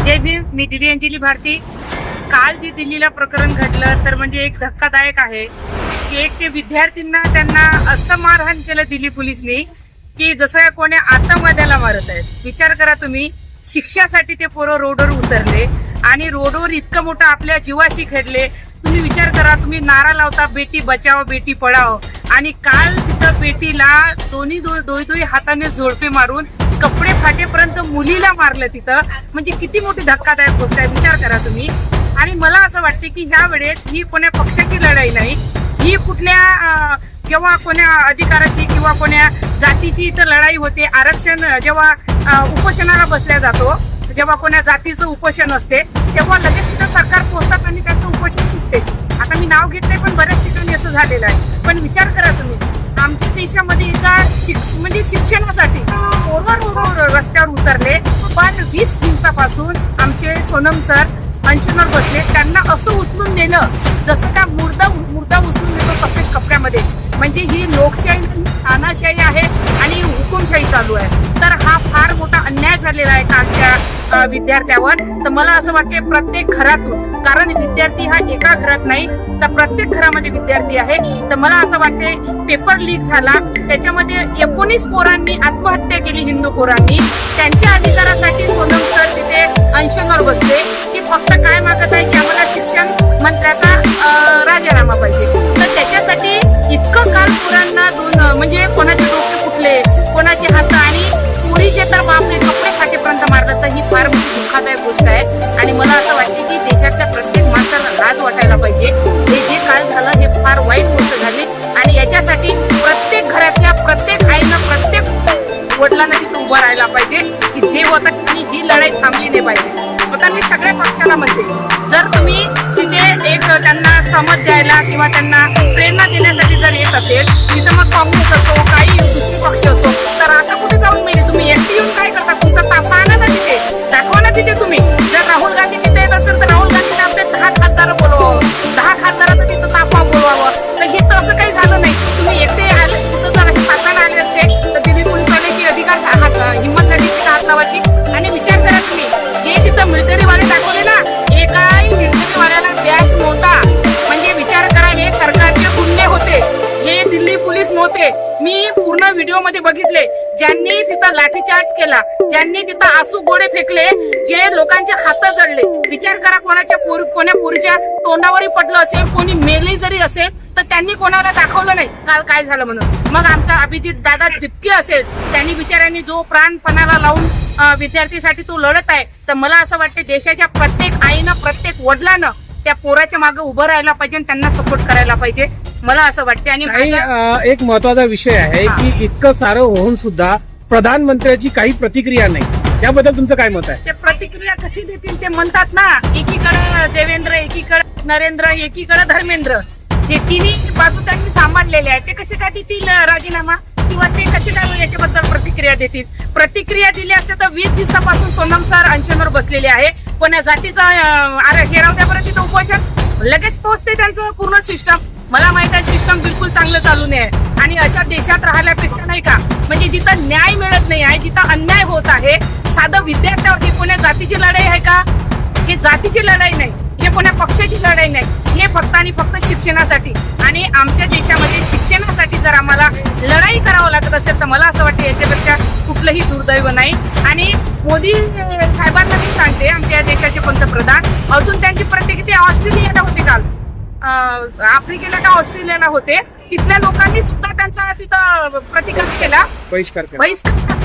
जय भीम. मी दिदी अंजली भारती. काल जे दिल्लीला प्रकरण घडलं तर म्हणजे एक धक्कादायक आहे की एक ते विद्यार्थ्यांना त्यांना असं मारहाण केलं दिल्ली पोलिसनी की जसं कोणी आतंकवाद्याला मारत आहेत. विचार करा तुम्ही, शिक्षासाठी ते पोरं रोडवर उतरले आणि रोडवर इतकं मोठं आपल्या जीवाशी खेळले. तुम्ही विचार करा, तुम्ही नारा लावता बेटी बचाओ बेटी पढाओ आणि काल तिथं बेटीला दोन्ही हाताने झोडपे मारून कपडे फाटेपर्यंत मुलीला मारलं तिथं. म्हणजे किती मोठी धक्कादायक गोष्ट आहे, विचार करा तुम्ही. आणि मला असं वाटते की ह्या वेळेस ही कोण्या पक्षाची लढाई नाही, ही कुठल्या जेव्हा कोण्या अधिकाराची किंवा कोण्या जातीची इथं लढाई होते. आरक्षण जेव्हा उपोषणाला बसल्या जातो, जेव्हा कोण्या जातीचं उपोषण असते तेव्हा लगेच तिथं सरकार पोहोचतात आणि त्यांचं उपोषण सुटते. आता मी नाव घेतलंय पण बऱ्याच ठिकाणी असं झालेलं आहे. पण विचार करा तुम्ही, आमच्या देशामध्ये एका म्हणजे शिक्षणासाठी रोडवर रस्त्यावर उतरले, पण 20 दिवसापासून आमचे सोनम सर अंशनवर बसले. त्यांना असं उचलून नेलं जसं का मुर्दा उचलून नेतो सफेद कपड्यामध्ये. म्हणजे ही लोकशाही तानाशाही आहे आणि हुकुमशाही चालू आहे. तर हा फार मोठा अन्याय झालेला आहे कालच्या विद्यार्थ्यावर. तर मला असं वाटते प्रत्येक घरातून, कारण विद्यार्थी हा एका घरात नाही तर प्रत्येक घरामध्ये विद्यार्थी आहे. तर मला असं वाटते पेपर लीक झाला, त्याच्यामध्ये 19 पोरांनी आत्महत्या केली, हिंदू पोरांनी. त्यांच्या अधिकारासाठी सोनम सर तिथे अंशनवर बसले की फक्त काय मागत आहे की आम्हाला शिक्षण मंत्र्याचा राजीनामा पाहिजे. तर त्याच्यासाठी इतकं काल पोरांना म्हणजे कोणाचे डोके फुटले, कोणाचे हात, आणि पोरीचे तर बापरे कपडे फाटेपर्यंत मारलं. तर ही फार मोठी दुःखदायक गोष्ट आहे आणि मला असं वाटते की देशातल्या प्रत्येक माणसाला लाज वाटायला पाहिजे. हे जे काल झालं हे फार वाईट गोष्ट झाली आणि याच्यासाठी प्रत्येक घरातल्या प्रत्येक आईनं, प्रत्येक वडिलांना तिथं उभं राहायला पाहिजे की जे होतं आणि ही लढाई थांबली नाही पाहिजे. आता मी सगळ्या पक्षाला म्हणते, जर तुम्ही तिथे एक त्यांना समज द्यायला किंवा त्यांना प्रेरणा देण्यासाठी जर येत असेल तिथं, मग काँग्रेस असो काही दुसरे पक्ष असो, तर आता कुठे जाऊन मिळेल. तुम्ही एकटी येऊन काय करता? तुमचा ताफा आणा ना तिथे, दाखवा ना तिथे तुम्ही. जर राहुल गांधी तिथे येत असेल तर राहुल गांधीने आपले 10 खासदार बोलवावं, 10 खासदाराचं तिथं ताफा बोलवावं. तर हे तर असं काही झालं नाही. तुम्ही एकटे आले तिथं, जर ताफानं आले असते तर दिल्ली पोलिसवाल्याची अधिकार हिंमत झाली तिथं हात लावायची. आणि विचार करा तुम्ही, जे तिथं मिलिटरीवाले दाखवले ना, एकाही मिलिटरीवाल्याला बॅच नव्हता. म्हणजे विचार करा, हे सरकारचे गुन्हे होते, हे दिल्ली पोलीस नव्हते. मी पूर्ण व्हिडिओ मध्ये बघितले, ज्यांनी तिथं लाठीचार्ज केला, ज्यांनी तिथं आसू गोळे फेकले, जे लोकांचे हात जळले. विचार करा, कोण्या पोरीच्या तोंडावरही पडलं असेल, कोणी मेले जरी असेल तर त्यांनी कोणाला दाखवलं नाही काल काय झालं म्हणून. मग आमचा अभिजित दादा दिपके असेल, त्यांनी बिचाऱ्यांनी जो प्राणपणाला लावून विद्यार्थीसाठी तो लढत आहे. तर मला असं वाटतं देशाच्या प्रत्येक आईनं, प्रत्येक वडिलांनं त्या पोराच्या मागे उभं राहायला पाहिजे आणि त्यांना सपोर्ट करायला पाहिजे, मला असं वाटते. आणि एक महत्वाचा विषय आहे की इतकं सारं होऊन सुद्धा प्रधानमंत्र्याची काही प्रतिक्रिया नाही, त्याबद्दल तुमचं काय मत आहे? ते प्रतिक्रिया कशी देतील? ते म्हणतात ना, एकीकडे देवेंद्र, एकीकडे नरेंद्र, एकीकडे धर्मेंद्र. हे तिन्ही बाजू त्यांनी सांभाळलेले आहेत. ते कसे काय देतील राजीनामा किंवा ते कसे काय याच्याबद्दल प्रतिक्रिया देतील? प्रतिक्रिया दिली असते तर 20 दिवसापासून सोनम सर अंशनवर बसलेले आहे. कोण्या जातीचा हेरावण्यापर्यंत तिथं उपोषण लगेच पोहोचते त्यांचं पूर्ण सिस्टम. मला माहित आहे सिस्टम बिलकुल चांगलं चालू नाही आहे आणि अशा देशात राहिल्यापेक्षा नाही का, म्हणजे जिथं न्याय मिळत नाही आहे, जिथं अन्याय होत आहे, साधं विद्यार्थ्यावर, ही कोण्या जातीची लढाई आहे का? हे जातीची लढाई नाही, हे कोण्या पक्षाची लढाई नाही, हे फक्त आणि फक्त शिक्षणासाठी. आणि आमच्या देशामध्ये शिक्षणासाठी जर आम्हाला लढाई करावं लागत असेल तर मला असं वाटतं याच्यापेक्षा कुठलंही दुर्दैव नाही. आणि मोदी साहेबांना मी सांगते, आमच्या देशाचे पंतप्रधान, अजून त्यांची प्रतिक्रिया, ते ऑस्ट्रेलियाला होते काल, आफ्रिकेला का ऑस्ट्रेलियाला होते, तिथल्या लोकांनी सुद्धा त्यांचा तिथं प्रतिकार केला, बहिष्कार केला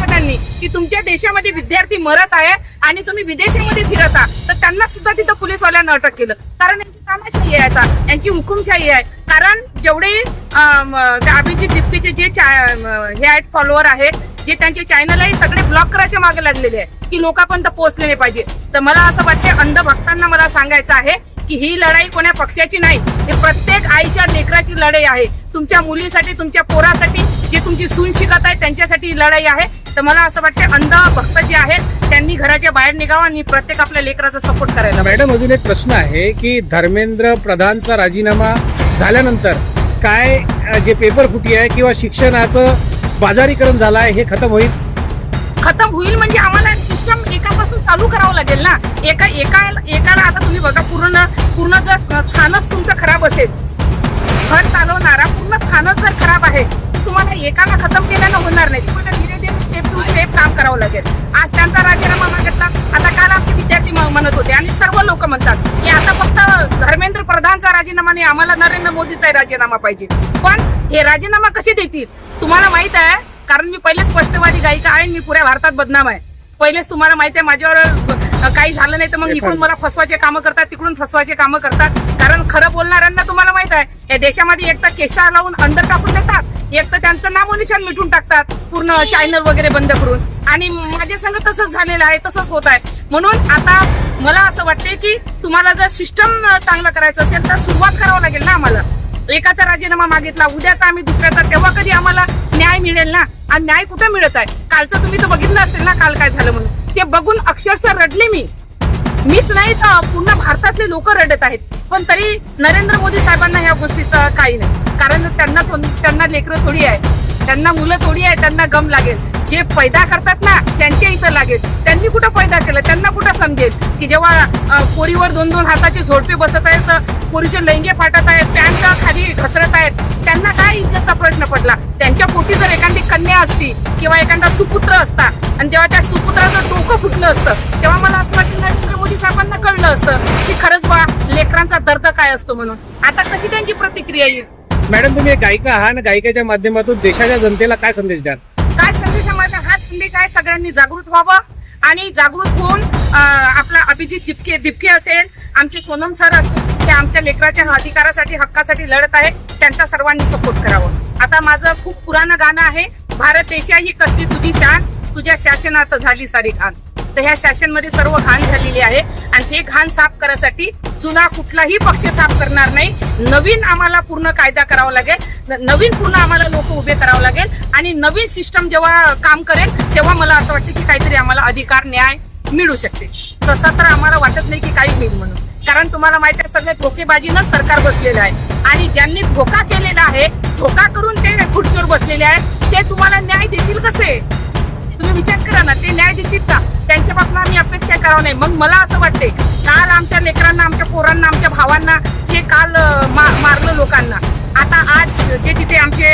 त्यांनी की तुमच्या देशामध्ये विद्यार्थी मरत आहे आणि तुम्ही विदेशामध्ये फिरता. तर त्यांना सुद्धा तिथं पोलीसवाल्यांना अटक केलं, कारण यांची तानाशाही आहे, आता यांची हुकुमशाही आहे. कारण जेवढे अभिजित दिपकेचे जे हे आहेत फॉलोअर आहेत, जे त्यांचे चॅनल आहे, सगळे ब्लॉक करायच्या मागे लागलेले आहे की लोकांपर्यंत पोहोचले नाही पाहिजे. तर मला असं वाटते अंधभक्तांना मला सांगायचं आहे की ही लढाई कोण्या पक्षाची नाही, ही प्रत्येक आईच्या लेकराची लढाई आहे. तुमच्या मुलीसाठी, तुमच्या पोरासाठी, जे तुमची सून शिकत आहे त्यांच्यासाठी लढाई आहे. तर मला असं वाटतं अंध भक्त जे आहेत त्यांनी घराच्या बाहेर निघावं आणि प्रत्येक आपल्या लेकराचा सपोर्ट करायला. मॅडम, अजून एक प्रश्न आहे की धर्मेंद्र प्रधानचा राजीनामा झाल्यानंतर काय जे पेपर फुटी आहे किंवा शिक्षणाचं बाजारीकरण झालं आहे हे खतम होईल? खतम होईल म्हणजे आम्हाला सिस्टम एकापासून चालू करावं लागेल ना. एकाला आता तुम्ही बघा, पूर्ण जर स्थानच तुमचं खराब असेल, घर चालवणारा पूर्ण स्थानच जर खराब आहे, तुम्हाला एकाला खतम केल्यानं होणार नाही. तुम्हाला धीरे धीरे स्टेप टू स्टेप काम करावं लागेल. आज त्यांचा राजीनामा मागितला, आता काल आमचे विद्यार्थी म्हणत होते आणि सर्व लोक म्हणतात की आता फक्त धर्मेंद्र प्रधानचा राजीनामा नाही, आम्हाला नरेंद्र मोदीचा राजीनामा पाहिजे. पण हे राजीनामा कसे देतील तुम्हाला माहित आहे, कारण मी पहिले स्पष्टवादी गायिका आहे, मी पुऱ्या भारतात बदनाम आहे. पहिलेच तुम्हाला माहिती आहे माझ्यावर काही झालं नाही तर मग इकडून मला फसवायचे कामं करतात, तिकडून फसवायचे कामं करतात. कारण खरं बोलणाऱ्यांना तुम्हाला माहित आहे या देशामध्ये एक तर केसा लावून अंदर टाकून देतात, एक तर त्यांचं नामोनिशान मिटून टाकतात, पूर्ण चॅनल वगैरे बंद करून. आणि माझ्या संग तसंच झालेलं आहे, तसंच होत आहे. म्हणून आता मला असं वाटते की तुम्हाला जर सिस्टम चांगलं करायचं असेल तर सुरुवात करावं लागेल ना. आम्हाला एकाचा राजीनामा मागितला, उद्याचा आम्ही दुसऱ्याचा, तेव्हा कधी आम्हाला न्याय मिळेल ना. आणि न्याय कुठे मिळत आहे? कालचं तुम्ही तर बघितलं असेल ना, काल काय झालं म्हणून. ते बघून अक्षरशः रडले मीच नाही तर पूर्ण भारतातले लोक रडत आहेत. पण तरी नरेंद्र मोदी साहेबांना ह्या गोष्टीचं काही नाही, कारण त्यांना लेकरं थोडी आहे, त्यांना मुलं थोडी आहे, त्यांना गम लागेल. जे पैदा करतात ना त्यांच्या इथं लागेल. त्यांनी कुठं पैदा केलं, त्यांना कुठं समजेल की जेव्हा पोरीवर 2-2 हाताचे झोडपे बसत आहेत, पोरीचे लेंगे फाटत आहेत, पॅन्ट खाली घसरत आहेत, त्यांना काय इज्जतचा प्रश्न पडला? त्यांच्या पोटी जर एखादी कन्या असती किंवा एखादा सुपुत्र असता आणि जेव्हा त्या सुपुत्राचं डोकं फुटलं असतं तेव्हा मला असं वाटतं नरेंद्र मोदी साहेबांना कळलं असतं की खरंच बा लेकरांचा दर्द काय असतो म्हणून. आता कशी त्यांची प्रतिक्रिया येईल? मॅडम, तुम्ही एक गायिका आहात आणि गायिकेच्या माध्यमातून देशाच्या जनतेला काय संदेश द्याल? काय संदेश आहे माझा? हा संदेश आहे सगळ्यांनी जागृत व्हावं आणि जागृत होऊन आपला अभिजित दिपके असेल, आमचे सोनम सर असेल, ते आमच्या लेकराच्या अधिकारासाठी हक्कासाठी लढत आहे, त्यांचा सर्वांनी सपोर्ट करावं. आता माझं खूप पुराणं गाणं आहे, भारत देशा ही कसली तुझी शान, तुझ्या शासनात झाली सारी घाण. तर ह्या शासनमध्ये सर्व घाण झालेली आहे आणि ते घाण साफ करण्यासाठी जुना कुठलाही पक्ष साफ करणार नाही. नवीन आम्हाला पूर्ण कायदा करावा लागेल, नवीन पूर्ण आम्हाला लोक उभे करावं लागेल आणि नवीन सिस्टम जेव्हा काम करेल तेव्हा मला असं वाटतं की काहीतरी आम्हाला अधिकार न्याय मिळू शकते. तसा तर आम्हाला वाटत नाही की काही मिळेल म्हणून, कारण तुम्हाला माहिती आहे सगळे धोकेबाजीनंच सरकार बसलेलं आहे आणि ज्यांनी धोका केलेला आहे, धोका करून ते खुर्चीवर बसलेले आहे, ते तुम्हाला न्याय देतील कसे? तुम्ही विचार करा ना, ते न्याय देतील का? त्यांच्यापासून आम्ही अपेक्षा करावं नाही. मग मला असं वाटते काल आमच्या लेकरांना, आमच्या पोरांना, आमच्या भावांना जे काल मारलं लोकांना, आता आज जे तिथे आमचे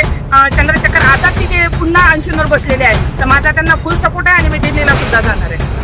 चंद्रशेखर आझाद तिथे पुन्हा अनशनवर बसलेले आहेत, तर माझा त्यांना फुल सपोर्ट आहे आणि मी दिल्लीला सुद्धा जाणार आहे.